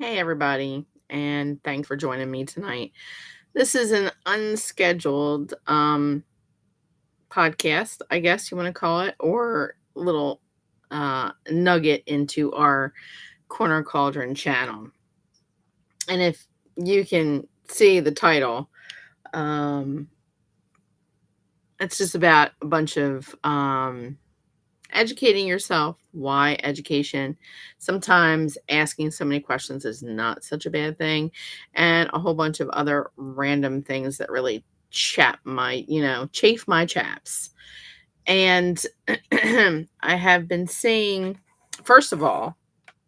Hey, everybody, and thanks for joining me tonight. This is an unscheduled podcast, I guess you want to call it, or little nugget into our Corner Cauldron channel. And if you can see the title, um, it's just about a bunch of educating yourself, why education. Sometimes asking so many questions is not such a bad thing, and a whole bunch of other random things that really chafe my chaps. And I have been saying, first of all,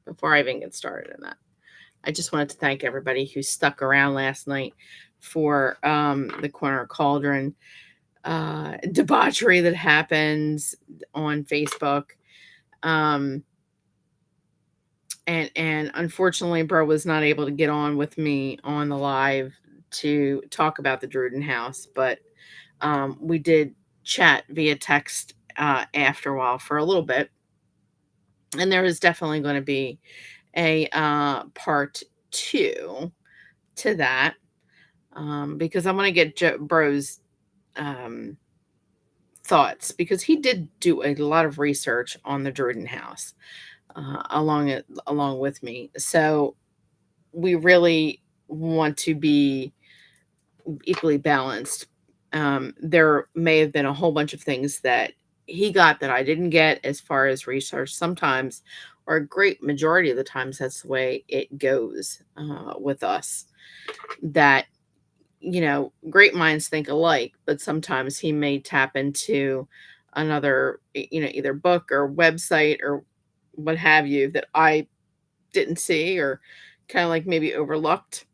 before I even get started in that, I just wanted to thank everybody who stuck around last night for the Corner Cauldron debauchery that happens on Facebook. Um, and unfortunately, bro was not able to get on with me on the live to talk about the Druden house, but we did chat via text after a while for a little bit, and there is definitely going to be a part two to that, because I'm going to get bro's um, thoughts, because he did do a lot of research on the Druden house along with me. So we really want to be equally balanced. There may have been a whole bunch of things that he got that I didn't get as far as research sometimes, or a great majority of the times that's the way it goes with us. That, great minds think alike, but sometimes he may tap into another, either book or website or what have you that I didn't see, or kind of like maybe overlooked.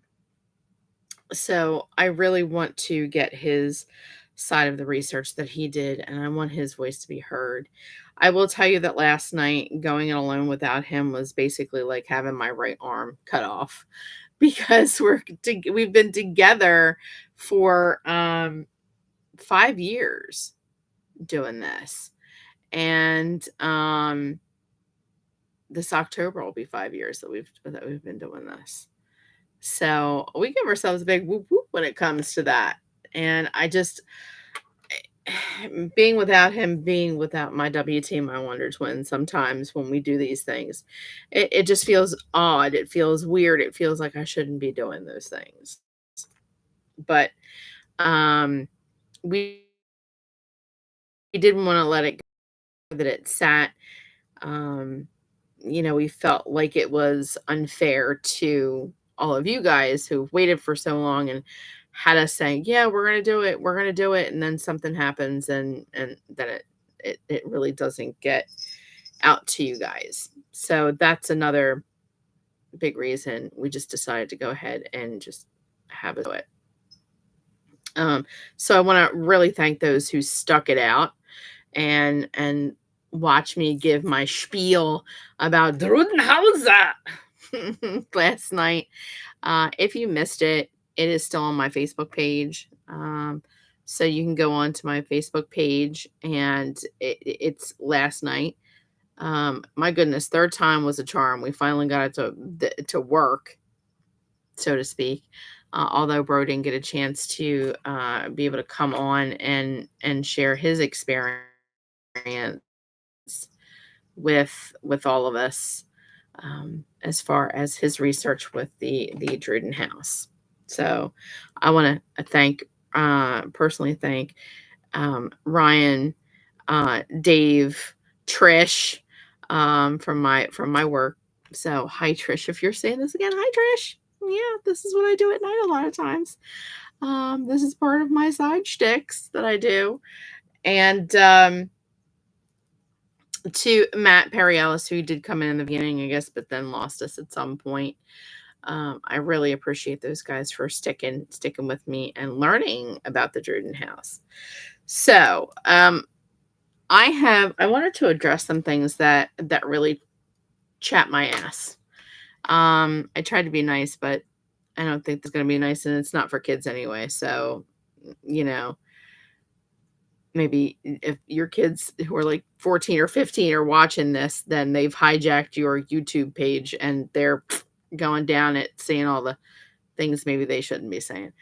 So I really want to get his side of the research that he did, and I want his voice to be heard. I will tell you that last night, going alone without him was basically like having my right arm cut off, because we've been together for 5 years doing this, and this October will be 5 years that we've been doing this. So we give ourselves a big whoop whoop when it comes to that. And I just, being without my WT, my Wonder Twin, sometimes when we do these things, it just feels odd. It feels weird. It feels like I shouldn't be doing those things. But um, we didn't want to let it go, that it sat. Um, we felt like it was unfair to all of you guys who waited for so long and had us saying, "Yeah, we're gonna do it, we're gonna do it," and then something happens, and then it really doesn't get out to you guys. So that's another big reason we just decided to go ahead and just have it do it. So I want to really thank those who stuck it out and watch me give my spiel about Drudenhauser last night. If you missed it, it is still on my Facebook page. So you can go on to my Facebook page, and it's last night. My goodness, third time was a charm. We finally got it to work, so to speak. Although Bro didn't get a chance to be able to come on and share his experience with all of us, as far as his research with the Druden house. So I want to personally thank Ryan, Dave, Trish, from my work. So hi Trish, if you're saying this again, hi Trish. Yeah, this is what I do at night a lot of times. This is part of my side shticks that I do. And to Matt Perry Ellis, who did come in the beginning, I guess, but then lost us at some point. I really appreciate those guys for sticking with me and learning about the Druden house. So I wanted to address some things that really chat my ass. I tried to be nice, but I don't think it's going to be nice, and it's not for kids anyway. So, you know, maybe if your kids who are like 14 or 15 are watching this, then they've hijacked your YouTube page and they're going down it, seeing all the things maybe they shouldn't be saying.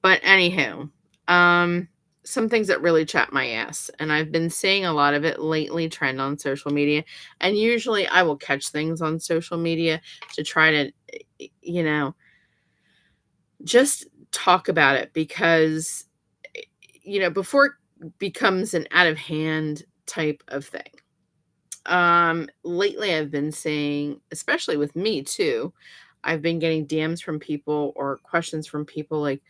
But anywho, um, some things that really chat my ass, and I've been seeing a lot of it lately trend on social media. And usually I will catch things on social media to try to, you know, just talk about it because, before it becomes an out of hand type of thing. Lately I've been seeing, especially with me too, I've been getting DMs from people or questions from people like,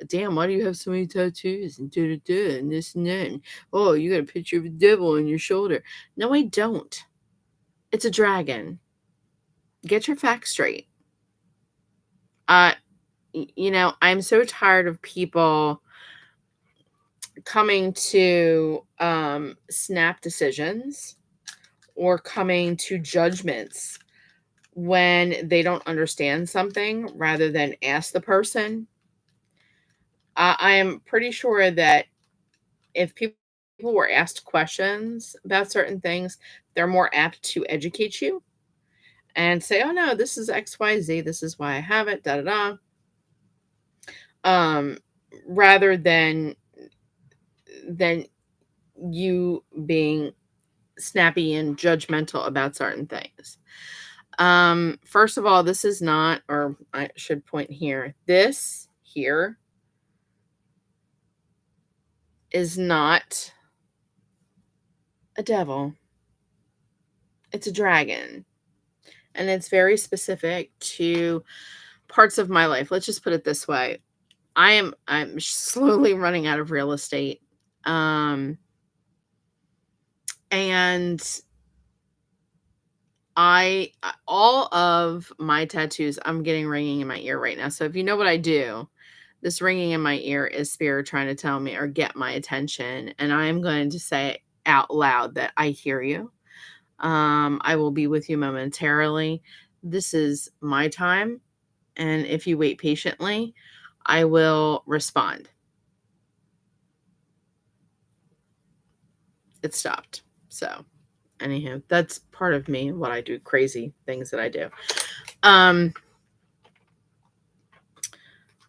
damn, why do you have so many tattoos and da da da and this and that? And, oh, you got a picture of a devil on your shoulder. No, I don't. It's a dragon. Get your facts straight. Uh, I'm so tired of people coming to snap decisions or coming to judgments when they don't understand something rather than ask the person. I am pretty sure that if people were asked questions about certain things, they're more apt to educate you and say, "Oh no, this is XYZ. This is why I have it." Da da da. Um, Rather than you being snappy and judgmental about certain things. First of all, this is not, or I should point here. This here is not a devil. It's a dragon. And it's very specific to parts of my life. Let's just put it this way. I'm slowly running out of real estate. Um and all of my tattoos, I'm getting ringing in my ear right now. So if you know what I do, this ringing in my ear is spirit trying to tell me or get my attention, and I am going to say out loud that I hear you. I will be with you momentarily. This is my time, and if you wait patiently, I will respond. It stopped. So, anyhow, that's part of me, what I do, crazy things that I do. Um,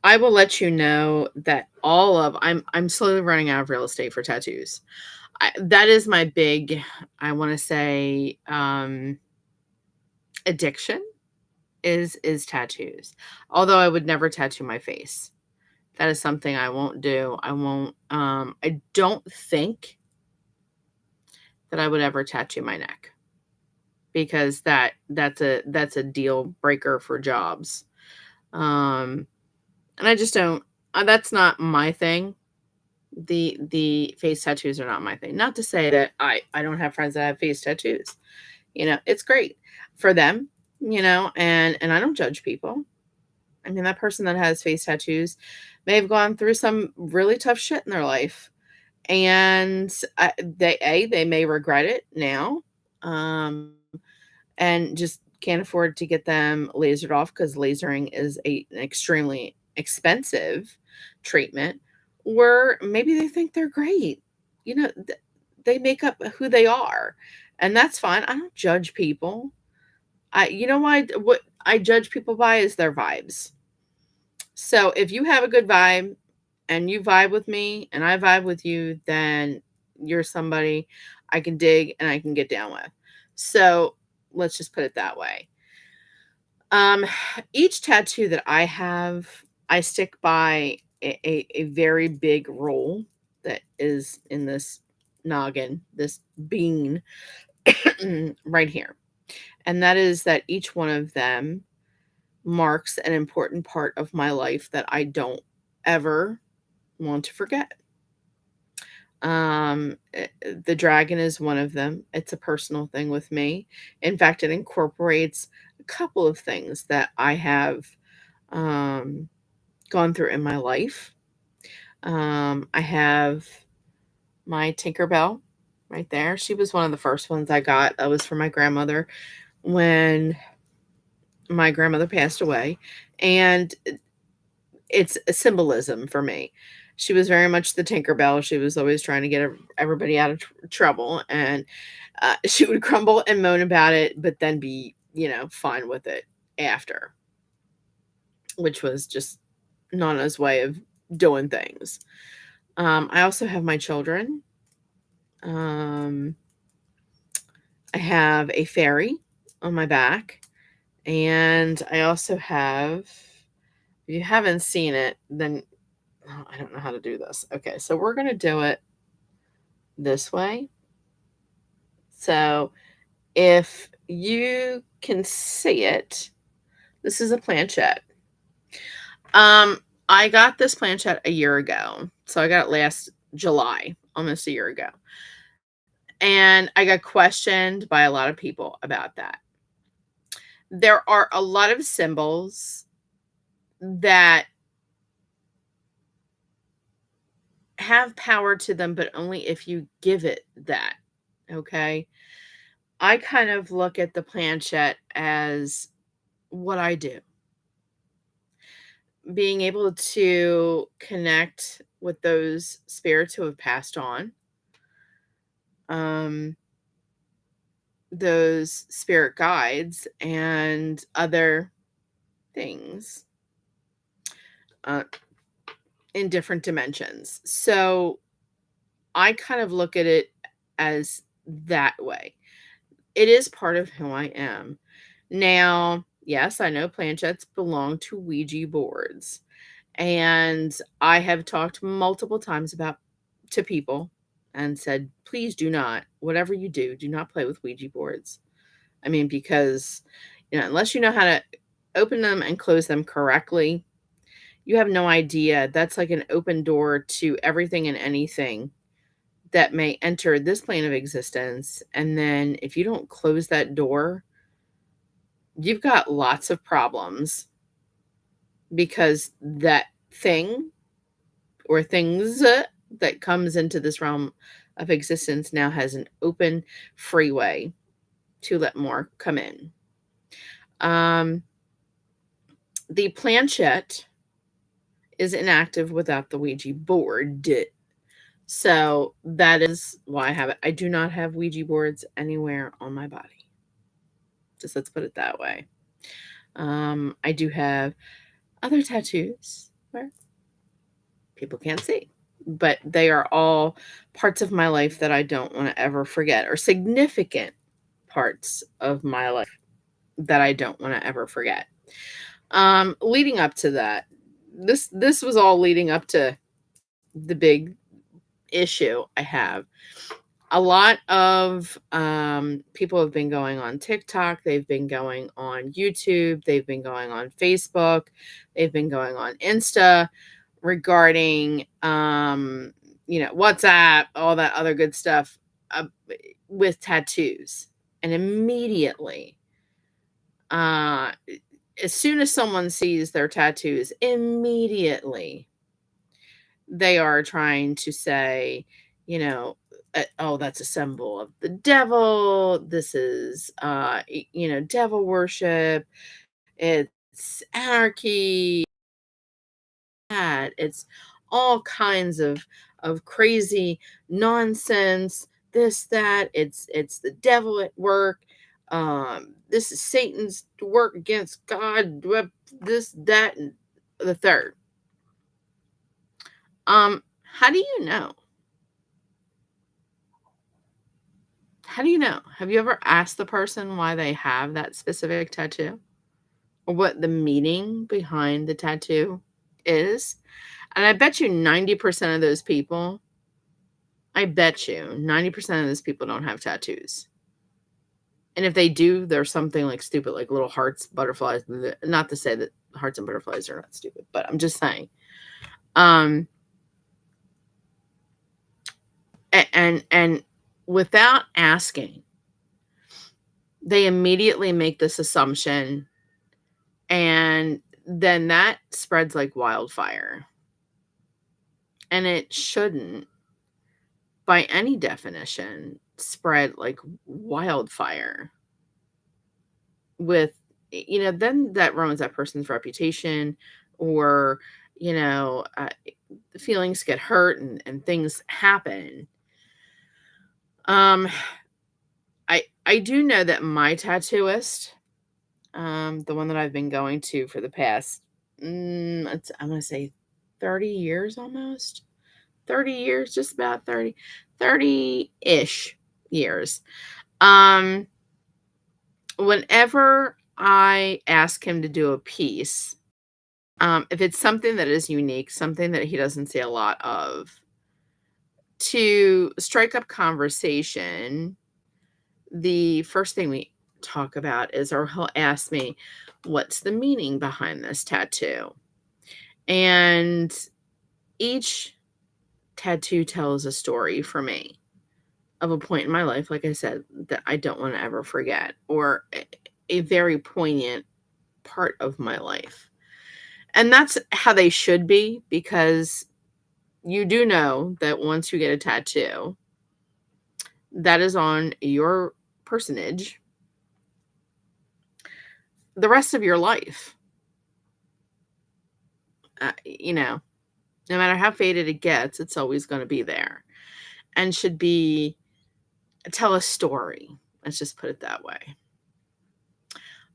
I will let you know that I'm slowly running out of real estate for tattoos. That is my big, I want to say, addiction is tattoos. Although I would never tattoo my face. That is something I won't do. I won't. I don't think that I would ever tattoo my neck because that's a deal breaker for jobs. Um, and I just don't. That's not my thing. The face tattoos are not my thing. Not to say that I don't have friends that have face tattoos. It's great for them, and I don't judge people. I mean, that person that has face tattoos may have gone through some really tough shit in their life, and they may regret it now, and just can't afford to get them lasered off because lasering is an extremely expensive treatment. Or maybe they think they're great. They make up who they are, and that's fine. I don't judge people. What I judge people by is their vibes. So if you have a good vibe and you vibe with me and I vibe with you, then you're somebody I can dig and I can get down with. So let's just put it that way. Um, each tattoo that I have, I stick by a very big rule that is in this noggin, this bean right here. And that is that each one of them marks an important part of my life that I don't ever want to forget. The dragon is one of them. It's a personal thing with me. In fact, it incorporates a couple of things that I have um, gone through in my life. I have my Tinkerbell right there. She was one of the first ones I got. That was for my grandmother when my grandmother passed away. And it's a symbolism for me. She was very much the Tinkerbell. She was always trying to get everybody out of trouble, and she would crumble and moan about it, but then be, fine with it after, which was just Nana's way of doing things. I also have my children. Um, I have a fairy on my back, and I also have, if you haven't seen it, then oh, I don't know how to do this. Okay, so we're going to do it this way. So if you can see it, this is a planchette. I got this planchette a year ago. So I got it last July, almost a year ago. And I got questioned by a lot of people about that. There are a lot of symbols that have power to them, but only if you give it that. Okay. I kind of look at the planchette as what I do, being able to connect with those spirits who have passed on, um, those spirit guides, and other things uh, in different dimensions. So I kind of look at it as that way. It is part of who I am. Now, yes, I know planchettes belong to Ouija boards. And I have talked multiple times about to people and said, please do not, whatever you do, do not play with Ouija boards. I mean, because unless you know how to open them and close them correctly, you have no idea. That's like an open door to everything and anything that may enter this plane of existence. And then if you don't close that door, you've got lots of problems because that thing or things that comes into this realm of existence now has an open freeway to let more come in. Um, the planchette is inactive without the Ouija board. So that is why I have it. I do not have Ouija boards anywhere on my body. Just let's put it that way. I do have other tattoos where people can't see, but they are all parts of my life that I don't want to ever forget, or significant parts of my life that I don't want to ever forget. Leading up to that, this was all leading up to the big issue I have. A lot of people have been going on TikTok, they've been going on YouTube, they've been going on Facebook, they've been going on Insta regarding WhatsApp, all that other good stuff uh, with tattoos. And immediately, uh, as soon as someone sees their tattoos, immediately they are trying to say, you know, oh, that's a symbol of the devil. This is, devil worship. It's anarchy. It's all kinds of crazy nonsense. This, that. It's the devil at work. This is Satan's work against God. This, that, and the third. How do you know? How do you know? Have you ever asked the person why they have that specific tattoo? Or what the meaning behind the tattoo is? And I bet you 90% of those people, I bet you 90% of those people don't have tattoos. And if they do, they're something like stupid, like little hearts, butterflies. Not to say that hearts and butterflies are not stupid, but I'm just saying. Um, and without asking, they immediately make this assumption, and then that spreads like wildfire. And it shouldn't, by any definition, spread like wildfire with, then that ruins that person's reputation, or, you know, uh, feelings get hurt and things happen. I do know that my tattooist The one that I've been going to for the past, I'm gonna say 30 years almost. 30 years, just about 30-ish years. Um, Whenever I ask him to do a piece, if it's something that is unique, something that he doesn't see a lot of, to strike up conversation, the first thing we talk about is, or he'll ask me, what's the meaning behind this tattoo? And each tattoo tells a story for me of a point in my life, like I said, that I don't want to ever forget, or a very poignant part of my life. And that's how they should be, because you do know that once you get a tattoo that is on your personage, the rest of your life, you know, no matter how faded it gets, it's always going to be there and should be tell a story. Let's just put it that way.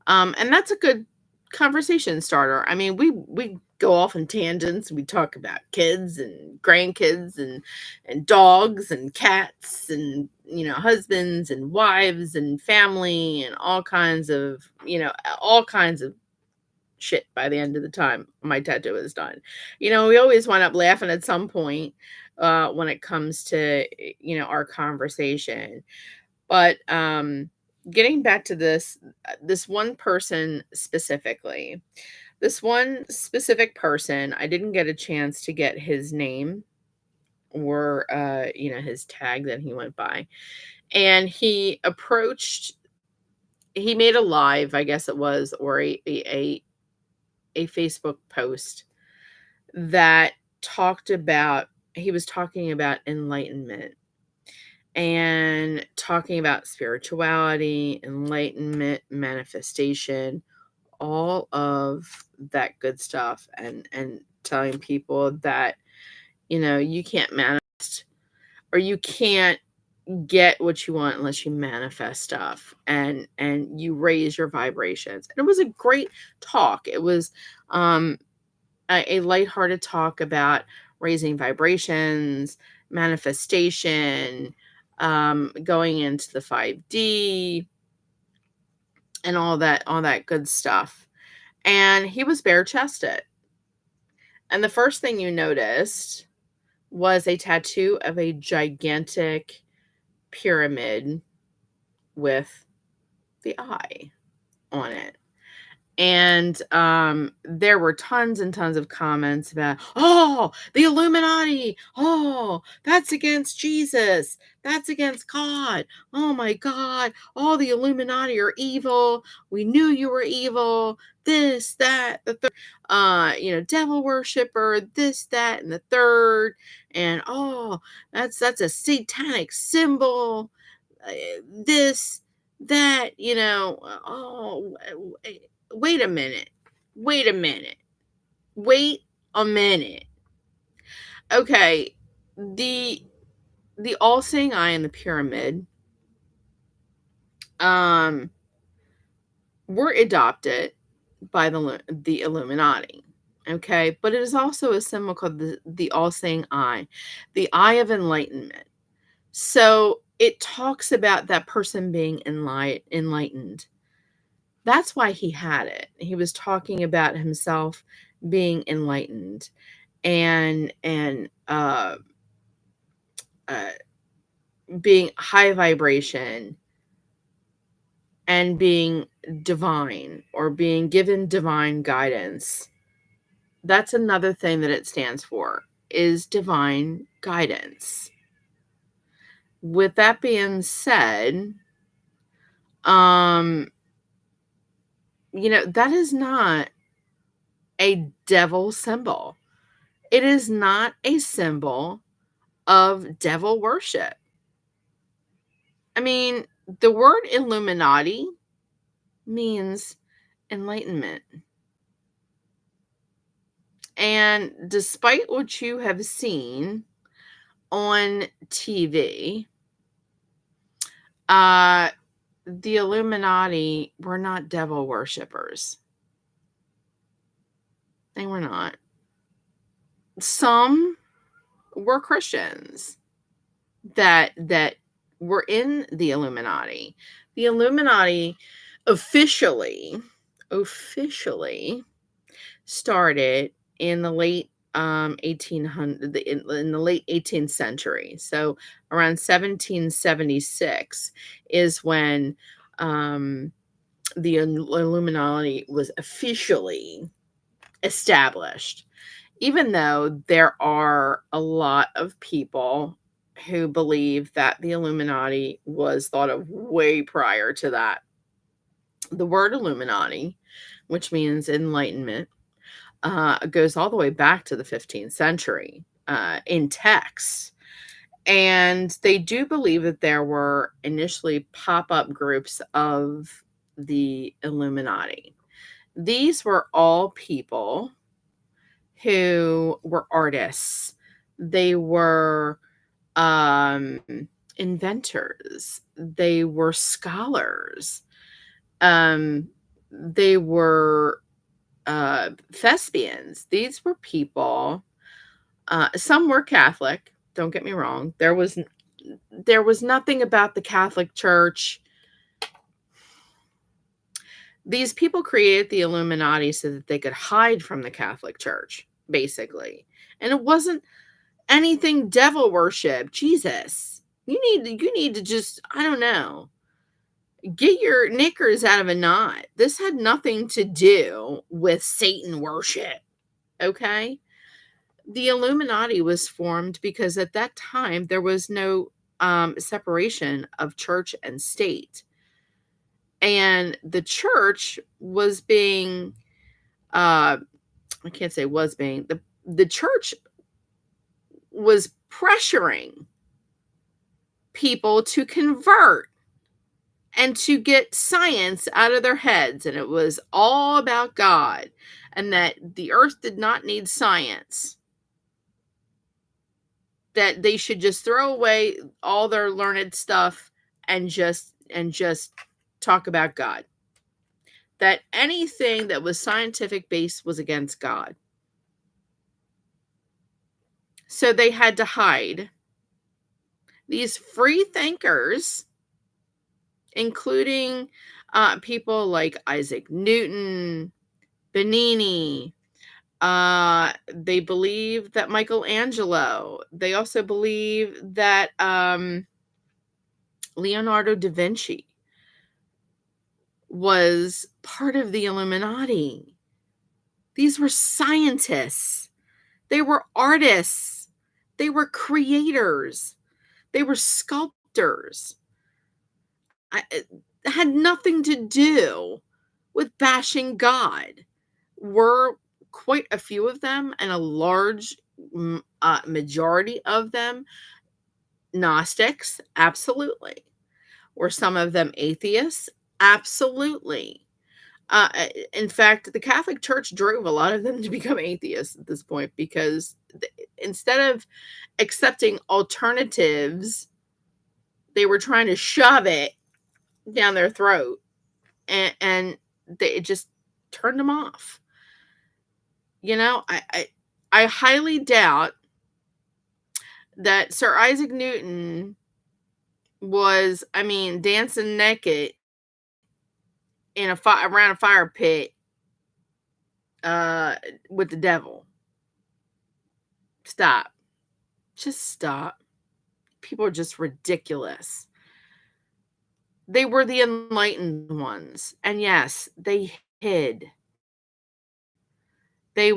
And that's a good conversation starter. I mean, we go off in tangents. We talk about kids and grandkids and dogs and cats and husbands and wives and family and all kinds of shit by the end of the time my tattoo is done. We always wind up laughing at some point when it comes to our conversation. But getting back to this one person specifically, this one specific person, I didn't get a chance to get his name or his tag that he went by. And he made a live, I guess it was, or a Facebook post that he was talking about enlightenment and talking about spirituality, enlightenment, manifestation, all of that good stuff, and telling people that you can't manifest, or you can't get what you want unless you manifest stuff, and you raise your vibrations. And it was a great talk. It was a lighthearted talk about raising vibrations, manifestation, going into the 5D, and all that good stuff. And he was bare chested. And the first thing you noticed was a tattoo of a gigantic pyramid with the eye on it. And there were tons and tons of comments about, oh, the Illuminati. Oh, that's against Jesus. That's against God. Oh my God. All the Illuminati are evil. We knew you were evil. This, that, the third, devil worshiper, this, that, and the third. And oh, that's a satanic symbol. This, that, oh, wait a minute. Wait a minute. Wait a minute. Okay, the all-seeing eye in the pyramid were adopted by the Illuminati. Okay, but it is also a symbol called the all-seeing eye, the eye of enlightenment. So it talks about that person being enlightened. That's why he had it. He was talking about himself being enlightened and being high vibration and being divine, or being given divine guidance. That's another thing that it stands for, is divine guidance. With that being said, that is not a devil symbol. It is not a symbol of devil worship. I mean, the word Illuminati means enlightenment. And despite what you have seen on TV, the Illuminati were not devil worshippers. They were not. Some were Christians that were in the Illuminati. The Illuminati officially officially started in the late 1800 in the late 18th century. So around 1776 is when um, the Illuminati was officially established, even though there are a lot of people who believe that the Illuminati was thought of way prior to that. The word Illuminati, which means enlightenment, goes all the way back to the 15th century in texts. And they do believe that there were initially pop up groups of the Illuminati. These were all people who were artists, they were um, inventors, they were scholars, they were thespians. These were people. Some were Catholic. Don't get me wrong. There was nothing about the Catholic Church. These people created the Illuminati so that they could hide from the Catholic Church, basically. And it wasn't anything devil worship. Jesus, you need to just, I don't know, get your knickers out of a knot. This had nothing to do with Satan worship. Okay. The Illuminati was formed because at that time there was no separation of church and state. And the church was being, I can't say was being, the church was pressuring people to convert and to get science out of their heads. And it was all about God and that the earth did not need science, that they should just throw away all their learned stuff and just talk about God. That anything that was scientific based was against God. So they had to hide. These free thinkers, including people like Isaac Newton, Benini, they believe that Michelangelo, they also believe that Leonardo da Vinci was part of the Illuminati. These were scientists. They were artists. They were creators. They were sculptors. It had nothing to do with bashing God. Were quite a few of them, and a large majority of them Gnostics? Absolutely. Were some of them atheists? Absolutely. In fact, the Catholic Church drove a lot of them to become atheists at this point because instead of accepting alternatives, they were trying to shove it down their throat, and it just turned them off. You know, I highly doubt that Sir Isaac Newton was, I mean, dancing naked in around a fire pit uh with the devil. Stop. Just stop. People are just ridiculous. They were the enlightened ones. And yes, they hid. They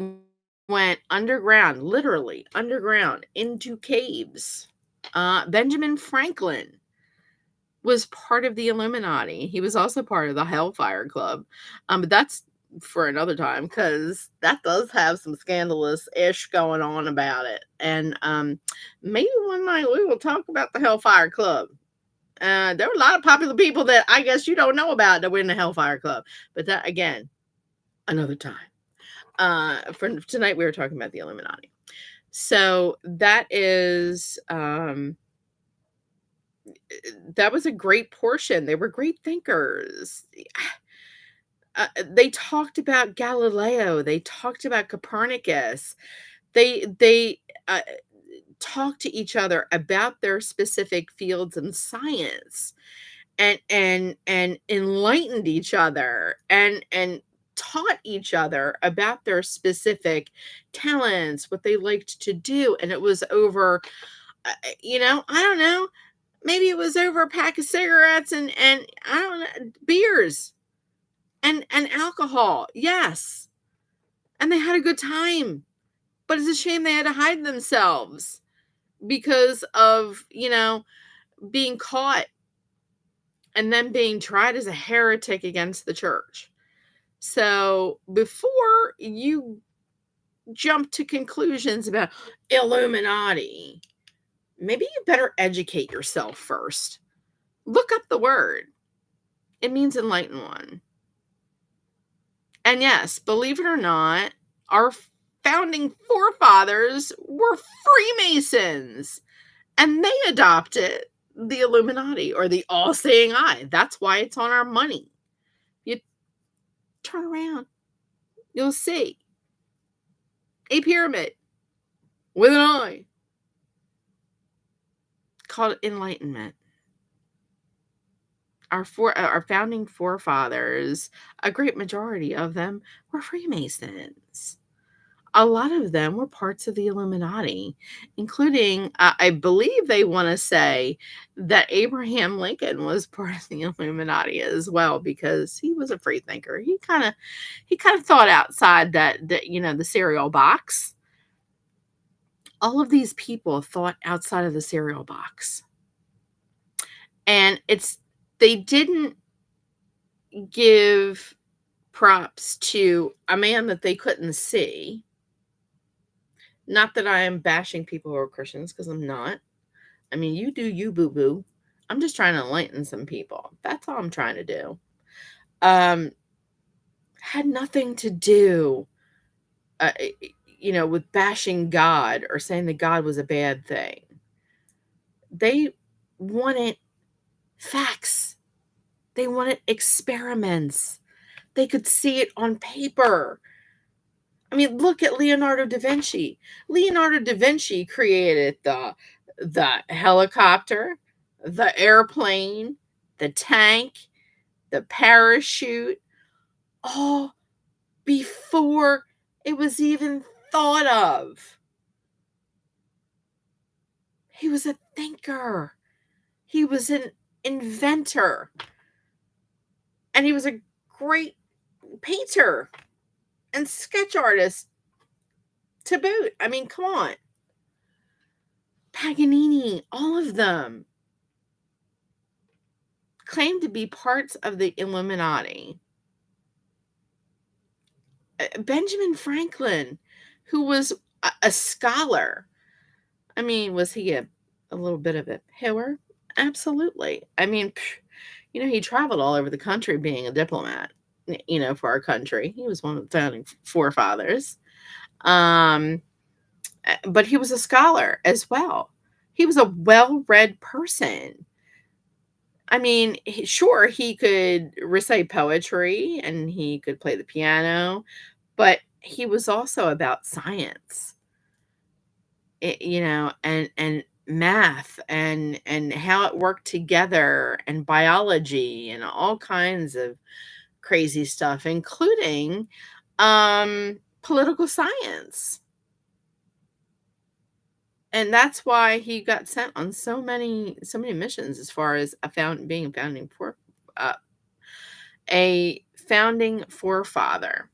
went underground, literally underground into caves. Benjamin Franklin was part of the Illuminati. He was also part of the Hellfire Club. But that's for another time because that does have some scandalous ish going on about it. And maybe one night we will talk about the Hellfire Club. There were a lot of popular people that I guess you don't know about that were in the Hellfire Club. But that, again, another time. For tonight, we were talking about the Illuminati. So that is that was a great portion. They were great thinkers. They talked about Galileo, they talked about Copernicus, they talked to each other about their specific fields in science, and enlightened each other, and taught each other about their specific talents, what they liked to do, and it was over, I don't know, maybe it was over a pack of cigarettes and I don't know, beers and alcohol. Yes. And they had a good time. But it's a shame they had to hide themselves because of, being caught and then being tried as a heretic against the church. So before you jump to conclusions about Illuminati, maybe you better educate yourself first. Look up the word. It means enlightened one. And yes, believe it or not, our founding forefathers were Freemasons, and they adopted the Illuminati, or the all-seeing eye. That's why it's on our money. You turn around, you'll see a pyramid with an eye called enlightenment. Our founding forefathers, a great majority of them were Freemasons. A lot of them were parts of the Illuminati, including, I believe they want to say that Abraham Lincoln was part of the Illuminati as well, because he was a free thinker. He kind of thought outside the cereal box. All of these people thought outside of the cereal box, and they didn't give props to a man that they couldn't see. Not that I am bashing people who are Christians, because I'm not. I mean, you do you, boo boo. I'm just trying to enlighten some people. That's all I'm trying to do. Um, had nothing to do, uh, with bashing God or saying that God was a bad thing. They wanted facts. They wanted experiments. They could see it on paper. I mean, look at Leonardo da Vinci. Leonardo da Vinci created the helicopter, the airplane, the tank, the parachute, all before it was even thought of. He was a thinker. He was an inventor. And he was a great painter and sketch artist to boot. I mean, come on. Paganini, all of them claimed to be parts of the Illuminati. Benjamin Franklin, who was a scholar. I mean, was he a little bit of a hooer? Absolutely. I mean, he traveled all over the country being a diplomat, for our country. He was one of the founding forefathers. But he was a scholar as well. He was a well-read person. I mean, sure, he could recite poetry and he could play the piano, but he was also about science, and math and how it worked together, and biology and all kinds of crazy stuff, including political science. And that's why he got sent on so many missions, as far as being a founding forefather.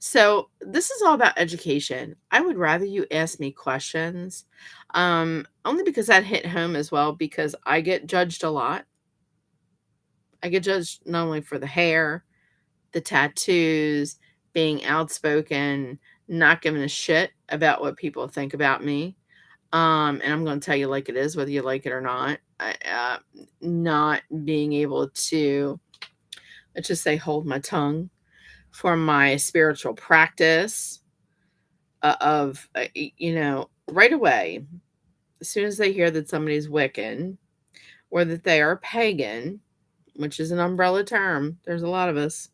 So this is all about education. I would rather you ask me questions, only because that hit home as well, because I get judged a lot. I get judged not only for the hair, the tattoos, being outspoken, not giving a shit about what people think about me. And I'm going to tell you like it is, whether you like it or not. Not being able to, let's just say, hold my tongue for my spiritual practice, right away, as soon as they hear that somebody's Wiccan, or that they are pagan, which is an umbrella term. There's a lot of us.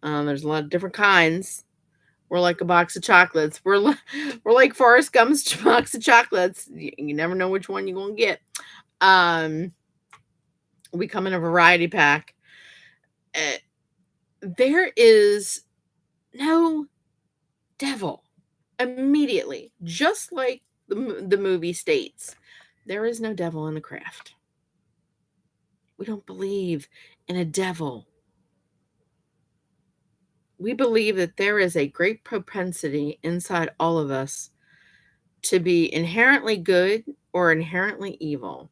There's a lot of different kinds. We're like a box of chocolates. We're like Forrest Gump's box of chocolates. You never know which one you're gonna get. Um, we come in a variety pack. Uh, there is no devil. Immediately, just like the movie states, there is no devil in the craft. We don't believe in a devil. We believe that there is a great propensity inside all of us to be inherently good or inherently evil.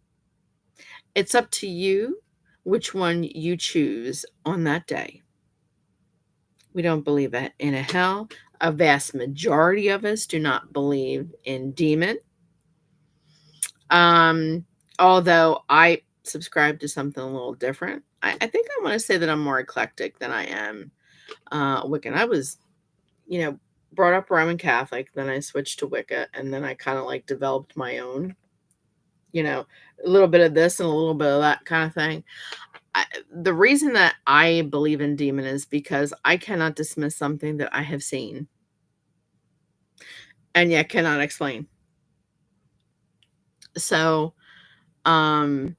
It's up to you which one you choose on that day. We don't believe in a hell. A vast majority of us do not believe in demon. Um, Although I subscribe to something a little different. I think I want to say that I'm more eclectic than I am Wiccan. I was, you know, brought up Roman Catholic, then I switched to Wicca, and then I kind of like developed my own, you know, a little bit of this and a little bit of that kind of thing. The reason that I believe in demon is because I cannot dismiss something that I have seen and yet cannot explain. So, um,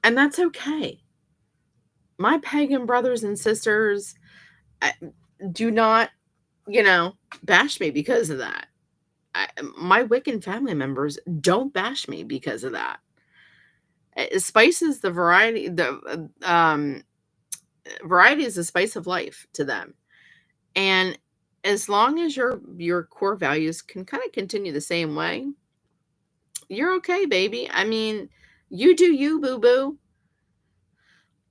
and that's okay. My pagan brothers and sisters uh, do not, you know, bash me because of that. My Wiccan family members don't bash me because of that. It spices the variety. Variety is the spice of life to them, and as long as your core values can kind of continue the same way, you're okay, baby. I mean, you do you, boo boo.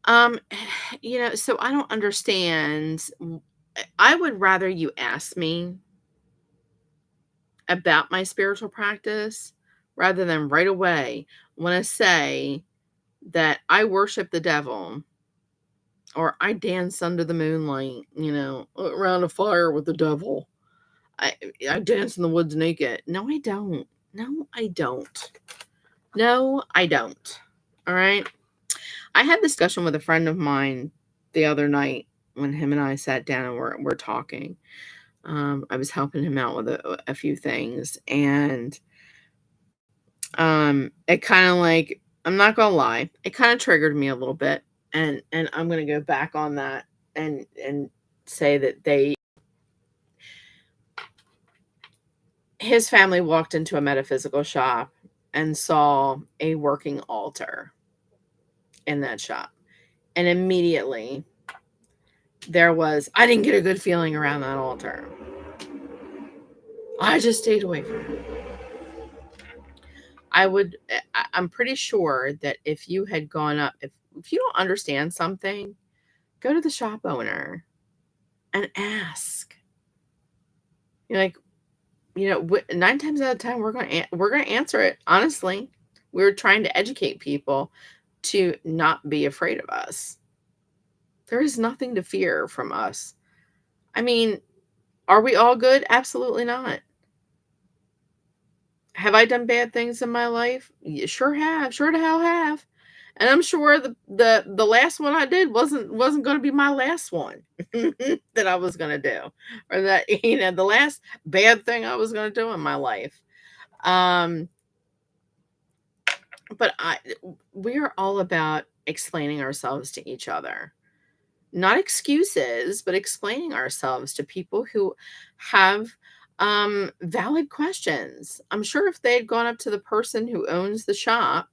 Um, so I don't understand. I would rather you ask me about my spiritual practice rather than right away want to say that I worship the devil or I dance under the moonlight, around a fire with the devil. I I dance in the woods naked. No, I don't. No, I don't. No, I don't. All right. I had this discussion with a friend of mine the other night when him and I sat down and we're talking. I was helping him out with a few things, and it kind of like, I'm not gonna lie, it kind of triggered me a little bit, and I'm gonna go back on that and say that his family walked into a metaphysical shop and saw a working altar in that shop, and immediately I didn't get a good feeling around that altar. I just stayed away from it. I'm pretty sure that if you had gone up, if you don't understand something, go to the shop owner and ask. You're like, 9 times out of 10, we're gonna answer it honestly. We're trying to educate people to not be afraid of us. There is nothing to fear from us. I mean, are we all good? Absolutely not. Have I done bad things in my life? You sure have. Sure to hell have. And I'm sure the last one I did wasn't going to be my last one that I was going to do, or that the last bad thing I was going to do in my life. Um, but we're all about explaining ourselves to each other. Not excuses, but explaining ourselves to people who have valid questions. I'm sure if they had gone up to the person who owns the shop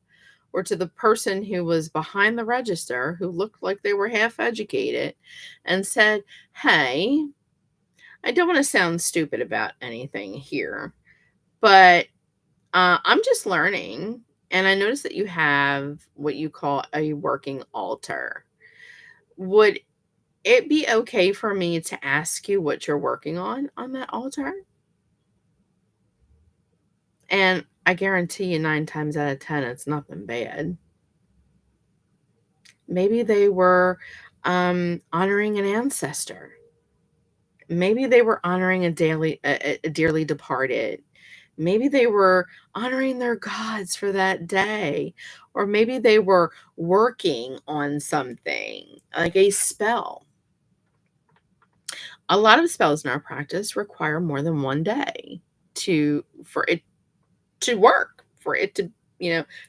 or to the person who was behind the register who looked like they were half educated and said, "Hey, I don't want to sound stupid about anything here, but I'm just learning. And I noticed that you have what you call a working altar. Would it be okay for me to ask you what you're working on that altar?" And I guarantee you 9 times out of 10, it's nothing bad. Maybe they were honoring an ancestor. Maybe they were honoring a dearly departed. Maybe they were honoring their gods for that day, or maybe they were working on something like a spell. A lot of spells in our practice require more than one day for it to work, for it to,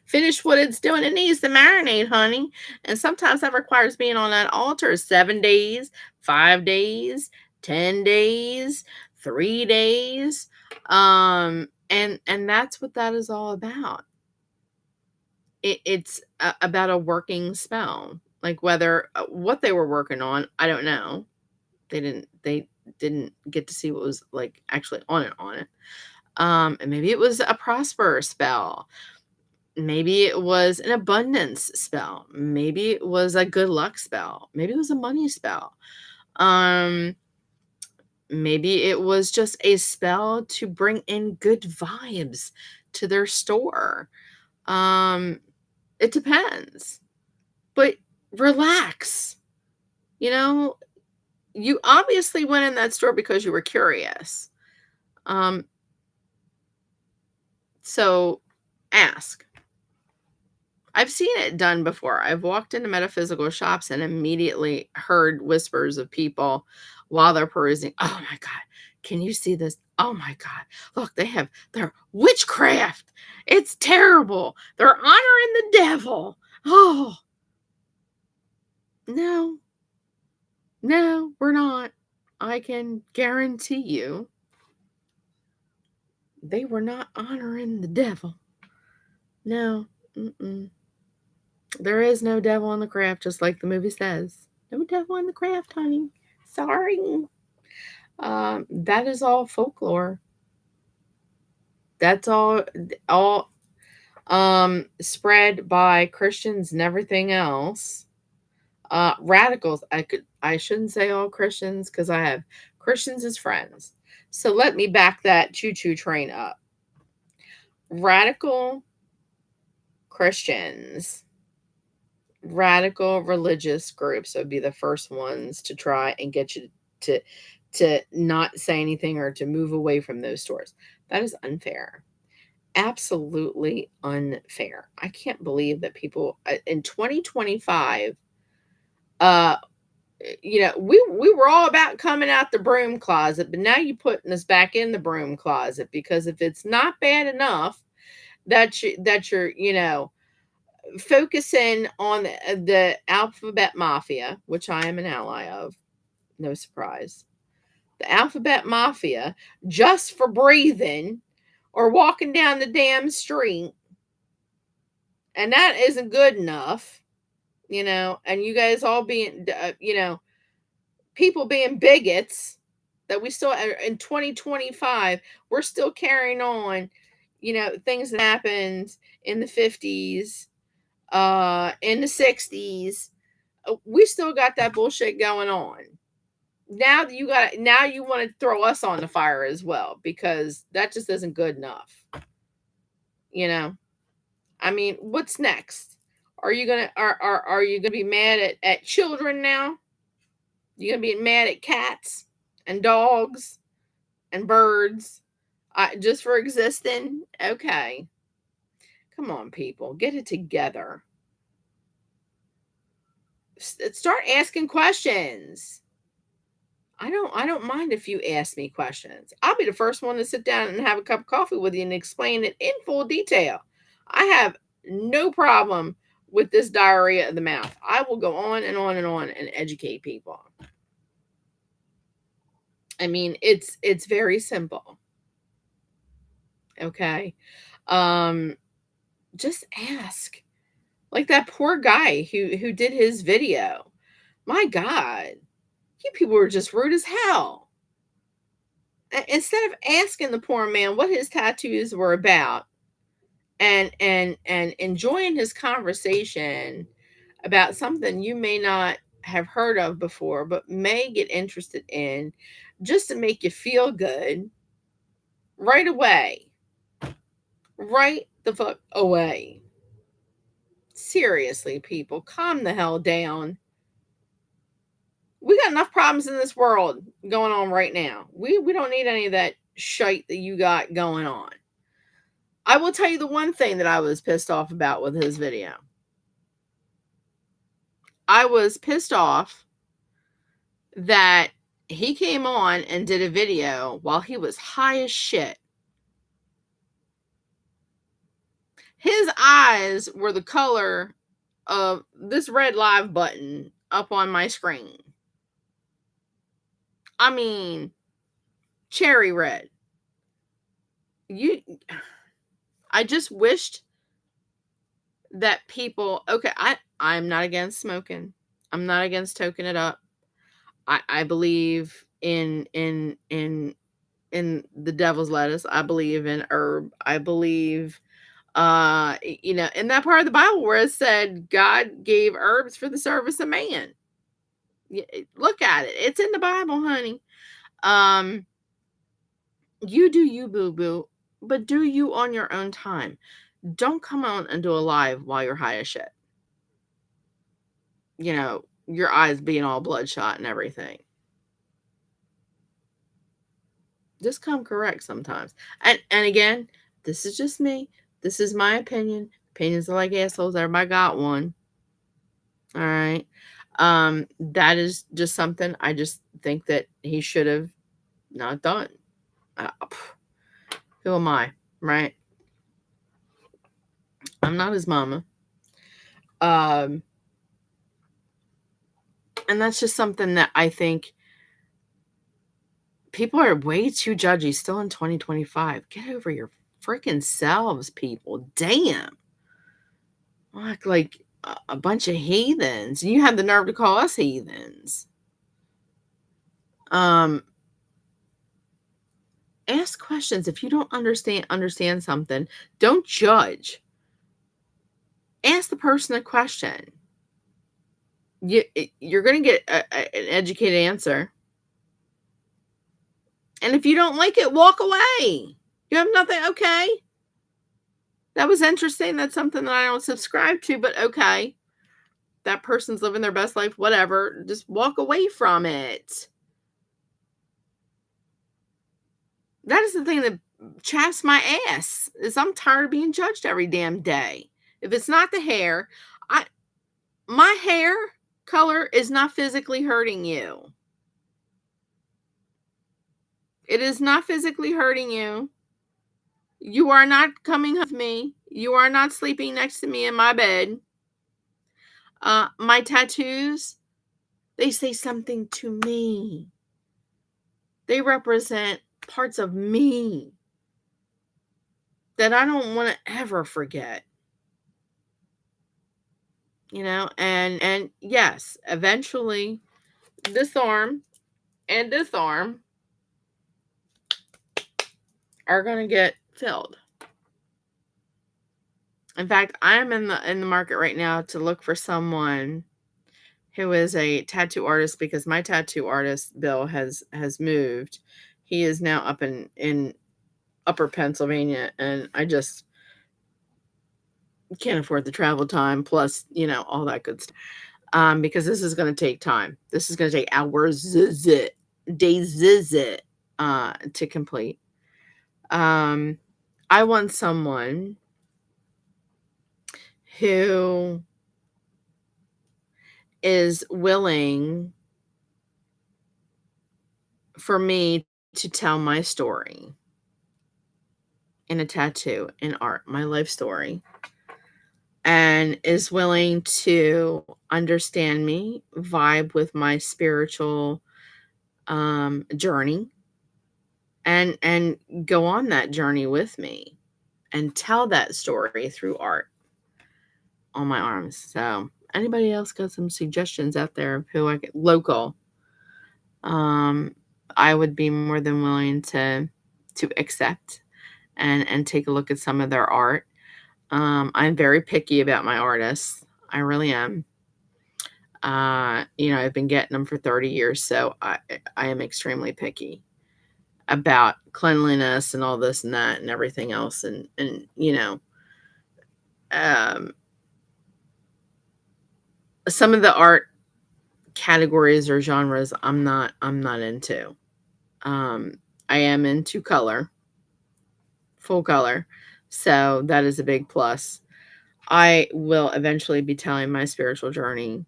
finish what it's doing. It needs to marinate, honey. And sometimes that requires being on that altar 7 days, 5 days, 10 days, 3 days. And that's what that is all about. It's about a working spell. Like whether what they were working on, I don't know. They didn't get to see what was like actually on it. And maybe it was a prosper spell. Maybe it was an abundance spell. Maybe it was a good luck spell. Maybe it was a money spell. Um, Maybe it was just a spell to bring in good vibes to their store. Um, it depends. But relax. You know, you obviously went in that store because you were curious. Um, so ask. I've seen it done before. I've walked into metaphysical shops and immediately heard whispers of people while they're perusing. Oh my God, can you see this? Oh my God, look, they have their witchcraft. It's terrible. They're honoring the devil. Oh, no, no, we're not. I can guarantee you they were not honoring the devil. No, mm-mm. There is no devil in the craft, just like the movie says. No devil in the craft, honey. Sorry. That is all folklore. That's all spread by Christians and everything else. Radicals. I shouldn't say all Christians because I have Christians as friends. So let me back that choo choo train up. Radical Christians, radical religious groups would be the first ones to try and get you to not say anything or to move away from those stores. That is unfair. Absolutely unfair. I can't believe that people in 2025, uh we were all about coming out the broom closet, but now you're putting us back in the broom closet because if it's not bad enough that you're focusing on the alphabet mafia, which I am an ally of, no surprise. The alphabet mafia, just for breathing or walking down the damn street, and that isn't good enough, and you guys all being, people being bigots, that we still, in 2025, we're still carrying on, things that happened in the 50s, in the 60s. We still got that bullshit going on. Now you want to throw us on the fire as well because that just isn't good enough. You know, I mean, what's next? Are you gonna be mad at children now? You gonna be mad at cats and dogs and birds just for existing? Okay, come on, people, get it together. Start asking questions. I don't mind if you ask me questions. I'll be the first one to sit down and have a cup of coffee with you and explain it in full detail. I have no problem with this diarrhea of the mouth. I will go on and on and on and educate people. I mean, it's very simple. Okay. Um just ask. Like that poor guy who did his video. My God, you people were just rude as hell. Instead of asking the poor man what his tattoos were about and enjoying his conversation about something you may not have heard of before but may get interested in, just to make you feel good, right away, right the fuck away. Seriously, people, calm the hell down. We got enough problems in this world going on right now. We don't need any of that shite that you got going on. I will tell you the one thing that I was pissed off about with his video. I was pissed off that he came on and did a video while he was high as shit. His eyes were the color of this red live button up on my screen. I mean, cherry red. You I just wished that people, okay, I'm not against smoking. I'm not against toking it up. I believe in the devil's lettuce. I believe in herb. I believe in that part of the Bible where it said God gave herbs for the service of man. Look at it. It's in the Bible, honey. Um you do you, boo boo, but do you on your own time. Don't come on and do a live while you're high as shit. Your eyes being all bloodshot and everything. Just come correct sometimes. And again, this is just me. This is my opinion. Opinions are like assholes. Everybody got one. All right. That is just something I just think that he should have not done. Who am I? Right? I'm not his mama. Um, and that's just something that I think people are way too judgy still in 2025. Get over your freaking selves, people. Damn. Act like a bunch of heathens. You have the nerve to call us heathens. Ask questions. If you don't understand something, don't judge. Ask the person a question. You're going to get an educated answer. And if you don't like it, walk away. You have nothing. Okay. That was interesting. That's something that I don't subscribe to, but okay. That person's living their best life, whatever. Just walk away from it. That is the thing that chaps my ass, is I'm tired of being judged every damn day. If it's not the hair, my hair color is not physically hurting you. It is not physically hurting you. You are not coming with me. You are not sleeping next to me in my bed. My tattoos, they say something to me. They represent parts of me that I don't want to ever forget. And yes, eventually this arm and this arm are going to get filled. In fact, I am in the market right now to look for someone who is a tattoo artist, because my tattoo artist Bill has moved. He is now up in upper Pennsylvania, and I just can't afford the travel time, plus all that good stuff. Because this is going to take time. This is going to take hours, days, to complete. I want someone who is willing for me to tell my story in a tattoo, in art, my life story, and is willing to understand me, vibe with my spiritual journey, and go on that journey with me and tell that story through art on my arms. So anybody else got some suggestions out there of who I get local? I would be more than willing to accept and take a look at some of their art. I'm very picky about my artists. I really am. I've been getting them for 30 years, so I am extremely picky about cleanliness and all this and that and everything else. And um, some of the art categories or genres I'm not into. I am into color, full color. So that is a big plus. I will eventually be telling my spiritual journey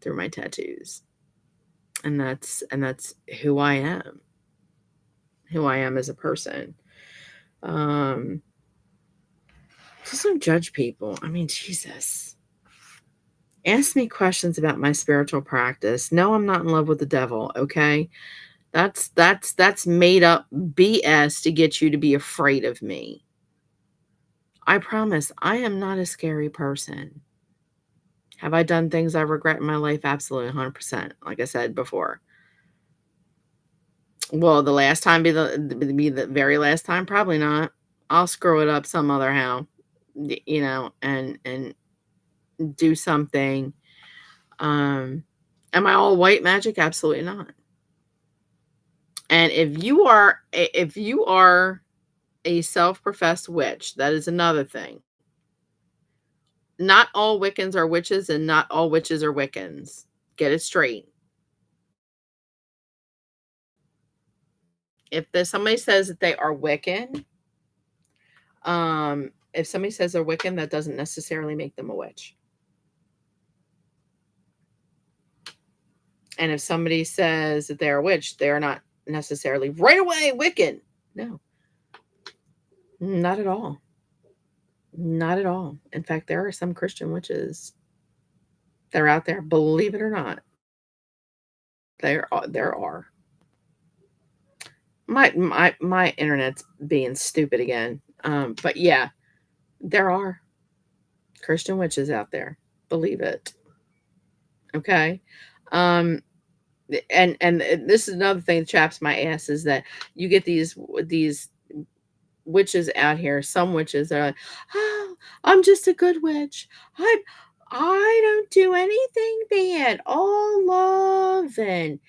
through my tattoos. And that's who I am as a person. Um, just don't judge people. I mean, Jesus. Ask me questions about my spiritual practice. No, I'm not in love with the devil, okay? That's made up BS to get you to be afraid of me. I promise I am not a scary person. Have I done things I regret in my life? Absolutely 100%. Like I said before. Will the last time be the very last time? Probably not. I'll screw it up some other how, and do something. Am I all white magic? Absolutely not. And if you are a self-professed witch, that is another thing. Not all Wiccans are witches, and not all witches are Wiccans. Get it straight. Somebody says that they are Wiccan, if somebody says they're Wiccan, that doesn't necessarily make them a witch. And if somebody says that they're a witch, they're not necessarily right away Wiccan. No, not at all. Not at all. In fact, there are some Christian witches that are out there, believe it or not. There are. My internet's being stupid again. But yeah, there are Christian witches out there. Believe it. Okay. Um, and this is another thing that chaps my ass is that you get these witches out here. Some witches are like, oh, I'm just a good witch. I don't do anything bad. All love and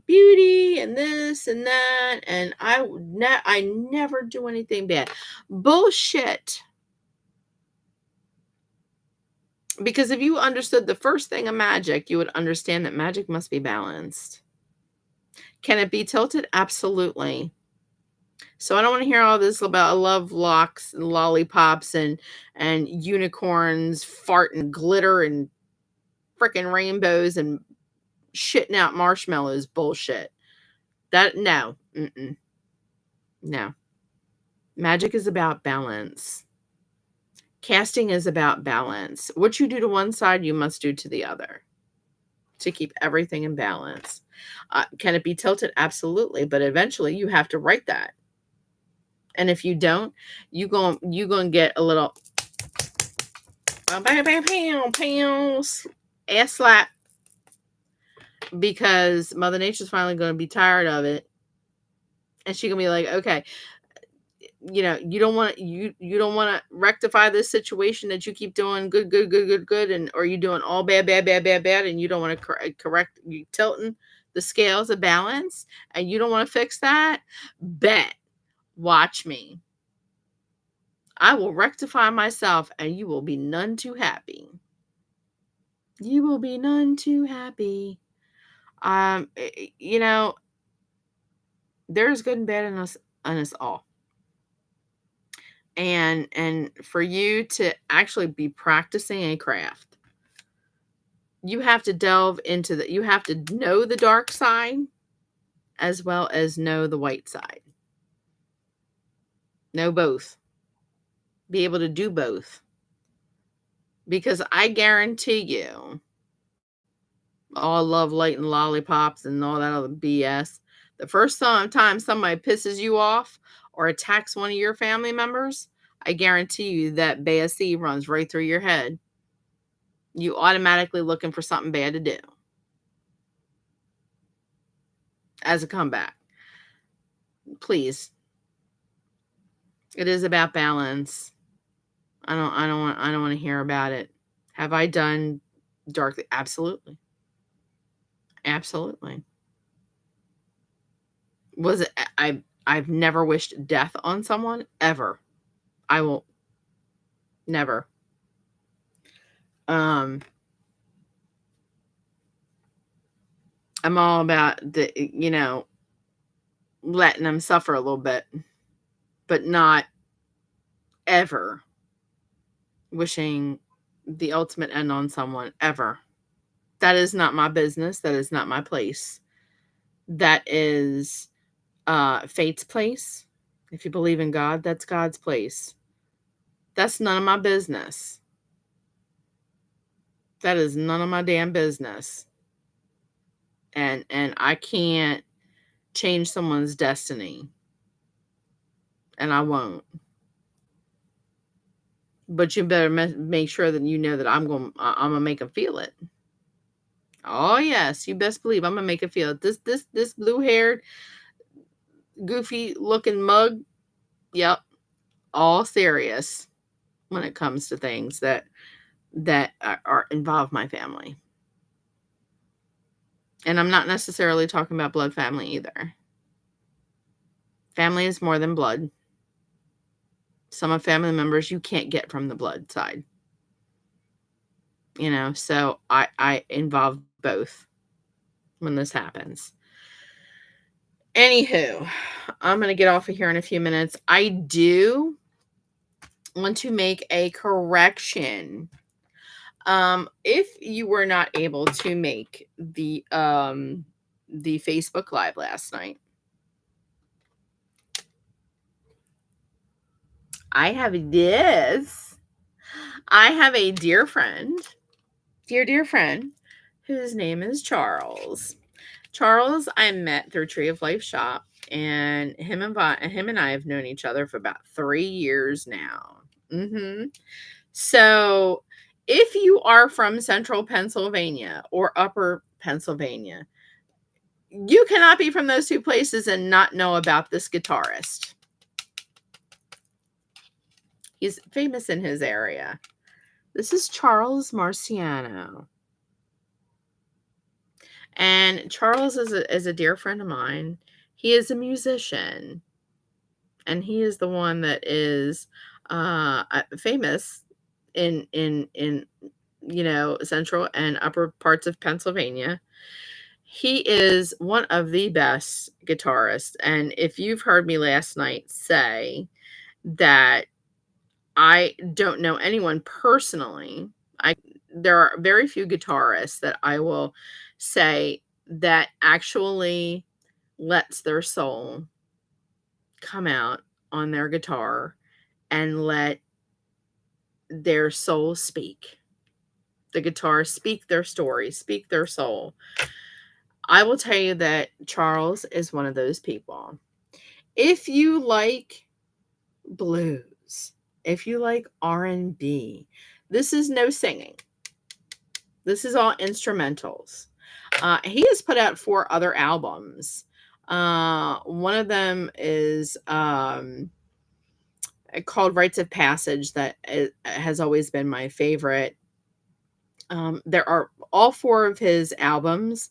beauty and this and that, and I never do anything bad. Bullshit. Because if you understood the first thing of magic, you would understand that magic must be balanced. Can it be tilted? Absolutely. So I don't want to hear all this about love locks and lollipops and unicorns farting glitter and freaking rainbows and shitting out marshmallows bullshit. That no. Mm-mm. No. Magic is about balance. Casting is about balance. What you do to one side, you must do to the other to keep everything in balance. Can it be tilted? Absolutely. But eventually you have to write that. And if you don't, you gonna get a little bam, bam, bam, bam, bam, ass slap because Mother Nature's finally gonna be tired of it. And she gonna be like, okay, you don't want you don't want to rectify this situation that you keep doing good, good, good, good, good, and or you doing all bad, bad, bad, bad, bad, and you don't want to correct you tilting the scales of balance, and you don't want to fix that. Bet, watch me. I will rectify myself, and you will be none too happy. You will be none too happy. Um, eh, eh, you know, there's good and bad in us all. And for you to actually be practicing a craft, you have to delve into you have to know the dark side as well as know the white side. Know both. Be able to do both. Because I guarantee you, all love, light, and lollipops and all that other BS. The first time somebody pisses you off or attacks one of your family members, I guarantee you that BSC runs right through your head. You automatically looking for something bad to do as a comeback. Please. It is about balance. I don't want to hear about it. Have I done darkly? Absolutely. Absolutely. Was it I've never wished death on someone ever. I will never. Um I'm all about letting them suffer a little bit. but not ever wishing the ultimate end on someone ever. That is not my business. That is not my place. That is fate's place. If you believe in God, that's God's place. That's none of my business. That is none of my damn business. And I can't change someone's destiny, and I won't. But you better make sure that you know that I'm gonna make them feel it. Oh yes, you best believe I'm gonna make it feel it. This blue haired, goofy looking mug. Yep, all serious when it comes to things that are involve my family. And I'm not necessarily talking about blood family either. Family is more than blood. Some of family members you can't get from the blood side. So I involve both when this happens. Anywho, I'm gonna get off of here in a few minutes. I do want to make a correction. If you were not able to make the Facebook Live last night, I have this. I have a dear friend, dear friend, whose name is Charles. Charles, I met through Tree of Life Shop, and him and I have known each other for about 3 years now. So, if you are from Central Pennsylvania or Upper Pennsylvania, you cannot be from those two places and not know about this guitarist. He's famous in his area. This is Charles Marciano. And Charles is a dear friend of mine. He is a musician. And he is the one that is famous in central and upper parts of Pennsylvania. He is one of the best guitarists. And if you've heard me last night say that I don't know anyone personally, there are very few guitarists that I will say that actually lets their soul come out on their guitar and let their soul speak. The guitar speak their story, speak their soul. I will tell you that Charles is one of those people. If you like blues, if you like R&B, this is no singing. This is all instrumentals. He has put out 4 other albums. One of them is called Rites of Passage, that has always been my favorite. There are all 4 of his albums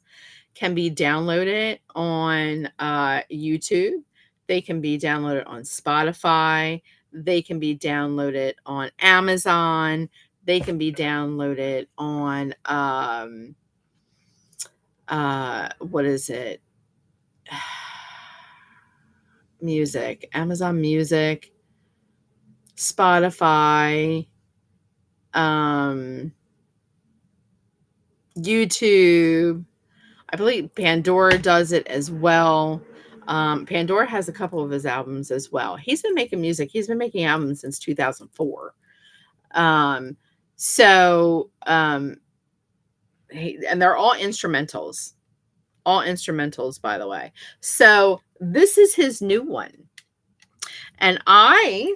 can be downloaded on YouTube. They can be downloaded on Spotify. They can be downloaded on Amazon. They can be downloaded on what is it? Music, Amazon Music, Spotify, YouTube. I believe Pandora does it as well. Pandora has a couple of his albums as well. He's been making music. He's been making albums since 2004. And they're all instrumentals. All instrumentals, by the way. So this is his new one. And I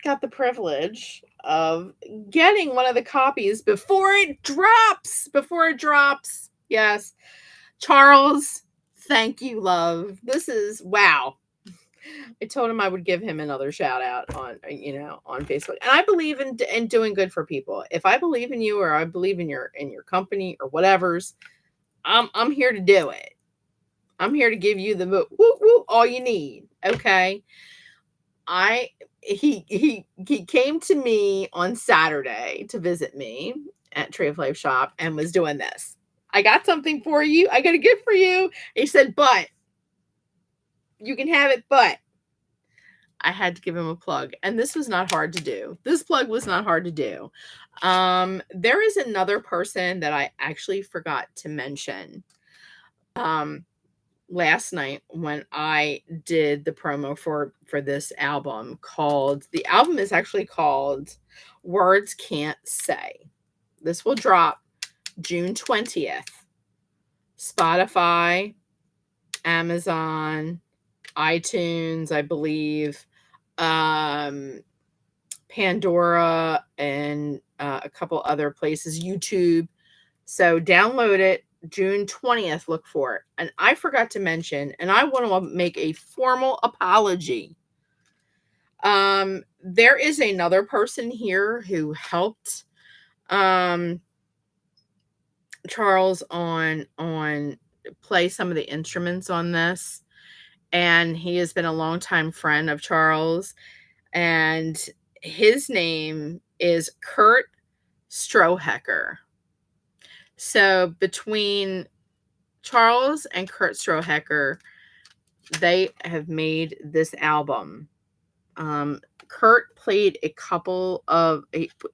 got the privilege of getting one of the copies before it drops. Yes. Charles, thank you, love. This is wow. I told him I would give him another shout out on Facebook. And I believe in doing good for people. If I believe in you, or I believe in your company or whatever's, I'm here to do it. I'm here to give you the woo all you need. Okay. He came to me on Saturday to visit me at Tree of Life Shop and was doing this. I got something for you. I got a gift for you. He said, but you can have it, but I had to give him a plug. And this was not hard to do. This plug was not hard to do. There is another person that I actually forgot to mention. Um, Last night when I did the promo for this album, called the album is actually called Words Can't Say. This will drop June 20th. Spotify, Amazon, iTunes, I believe, um, Pandora, and a couple other places, YouTube. So download it June 20th. Look for it. And I forgot to mention, and I want to make a formal apology. There is another person here who helped Charles on play some of the instruments on this, and he has been a longtime friend of Charles, and his name is Kurt Strohecker. So between Charles and Kurt Strohecker, they have made this album. Kurt played it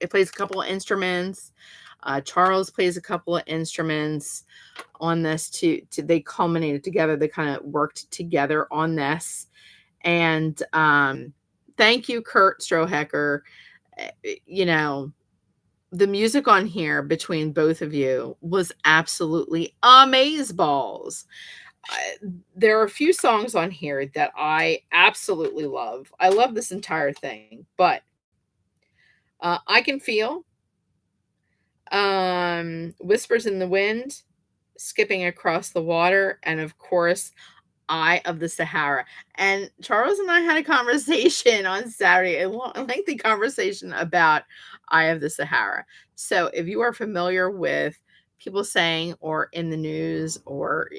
plays a couple of instruments. Charles plays a couple of instruments on this to they culminated together. They kind of worked together on this. And thank you, Kurt Strohecker. You know, the music on here between both of you was absolutely amazeballs. There are a few songs on here that I absolutely love. I love this entire thing, but I Can Feel, Whispers in the Wind, Skipping Across the Water, and of course, Eye of the Sahara. And Charles and I had a conversation on Saturday, a lengthy conversation about Eye of the Sahara. So if you are familiar with people saying, or in the news, or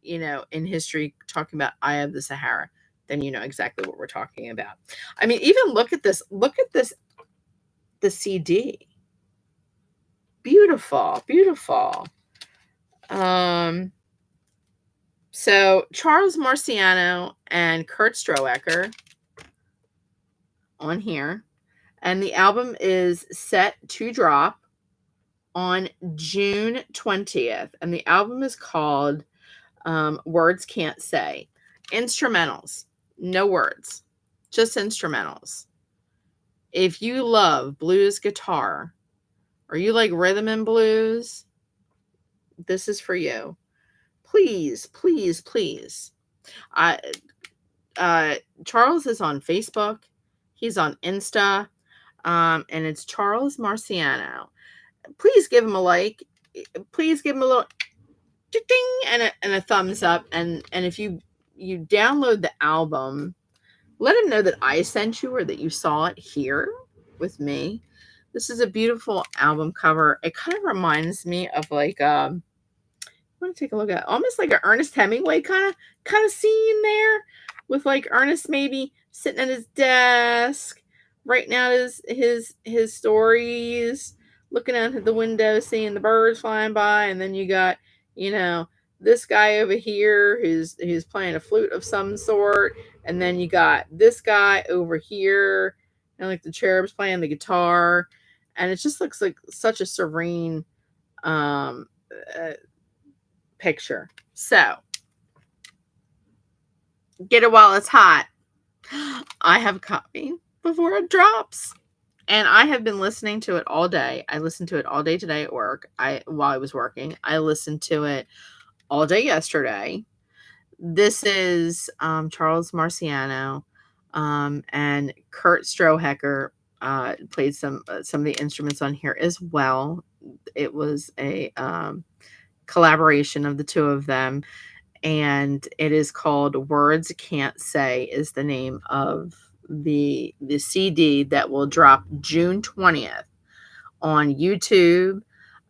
in history talking about Eye of the Sahara, then you know exactly what we're talking about. I mean, even look at this. Look at this, the CD. Beautiful, beautiful. So Charles Marciano and Kurt Strohecker on here, and the album is set to drop on June 20th, and the album is called Words Can't Say. Instrumentals, no words, just instrumentals. If you love blues guitar, or you like rhythm and blues, this is for you. Please, please, please. I Charles is on Facebook. He's on Insta. And it's Charles Marciano. Please give him a like. Please give him a little ding and a thumbs up. And if you download the album, let him know that I sent you or that you saw it here with me. This is a beautiful album cover. It kind of reminds me of like I want to take a look at almost like an Ernest Hemingway kind of scene there, with like Ernest maybe sitting at his desk, writing out his stories, looking out the window, seeing the birds flying by, and then you got this guy over here who's playing a flute of some sort, and then you got this guy over here, and like the cherubs playing the guitar, and it just looks like such a serene um picture. So get it while it's hot. I have a copy before it drops, and I have been listening to it all day. I listened to it all day today at work. While I was working, I listened to it all day yesterday. This is Charles Marciano, and Kurt Strohecker played some of the instruments on here as well. It was a collaboration of the two of them, and it is called Words Can't Say is the name of the CD that will drop June 20th on YouTube,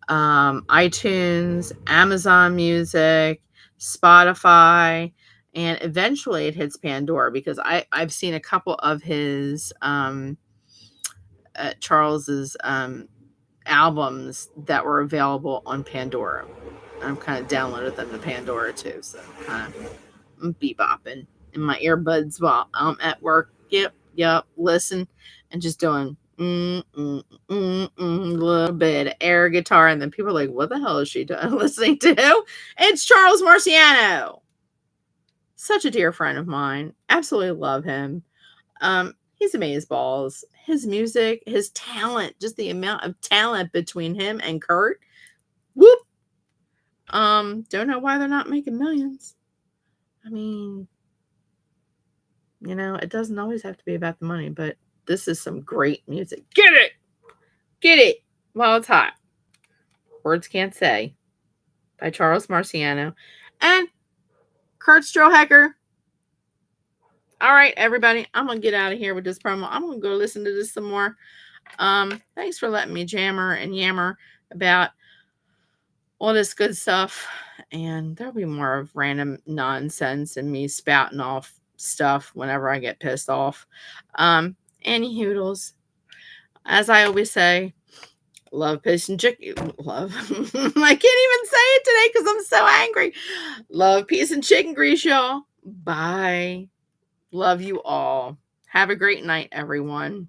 iTunes, Amazon Music, Spotify, and eventually it hits Pandora, because I've seen a couple of his Charles's albums that were available on Pandora. I'm kind of downloaded them to Pandora too, so kind of bebopping in my earbuds while I'm at work Yep. Listen and just doing a little bit of air guitar, and then people are like, "What the hell is she doing, listening to?" It's Charles Marciano, such a dear friend of mine. Absolutely love him. He's amazing balls. His music, his talent, just the amount of talent between him and Kurt. Whoop. Don't know why they're not making millions. I mean, it doesn't always have to be about the money, but this is some great music. Get it! Get it while it's hot. Words Can't Say by Charles Marciano and Kurt Strohecker. All right, everybody, I'm gonna get out of here with this promo. I'm gonna go listen to this some more. Thanks for letting me jammer and yammer about all this good stuff. And there'll be more of random nonsense and me spouting off stuff whenever I get pissed off. Any hoodles, as I always say, love, peace, and chicken. Love. I can't even say it today because I'm so angry. Love, peace, and chicken grease, y'all. Bye. Love you all. Have a great night, everyone.